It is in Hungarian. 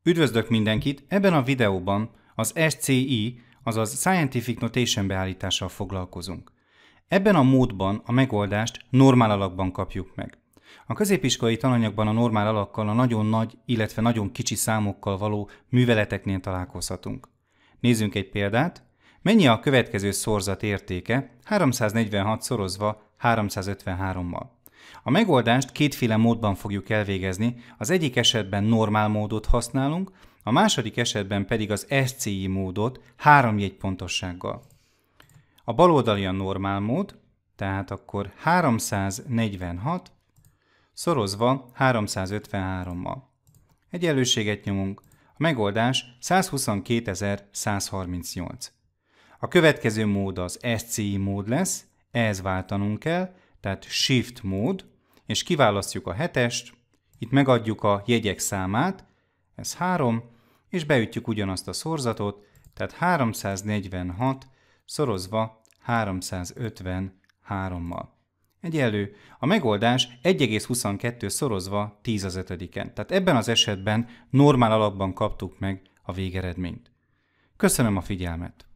Üdvözlök mindenkit! Ebben a videóban az SCI, azaz Scientific Notation beállítással foglalkozunk. Ebben a módban a megoldást normál alakban kapjuk meg. A középiskolai tananyagban a normál alakkal a nagyon nagy, illetve nagyon kicsi számokkal való műveleteknél találkozhatunk. Nézzünk egy példát. Mennyi a következő szorzat értéke 346 szorozva 353-mal? A megoldást kétféle módban fogjuk elvégezni, az egyik esetben normál módot használunk, a második esetben pedig az SCI módot 3 jegypontossággal. A bal oldali a normál mód, tehát akkor 346 szorozva 353-mal. Egyenlőséget nyomunk, a megoldás 122.138. A következő mód az SCI mód lesz, ehhez váltanunk kell, tehát Shift mód, és kiválasztjuk a 7-est, itt megadjuk a jegyek számát, ez 3, és beütjük ugyanazt a szorzatot, tehát 346 szorozva 353-mal. Egyenlő, a megoldás 1,22 szorozva 10/5-en, tehát ebben az esetben normál alakban kaptuk meg a végeredményt. Köszönöm a figyelmet!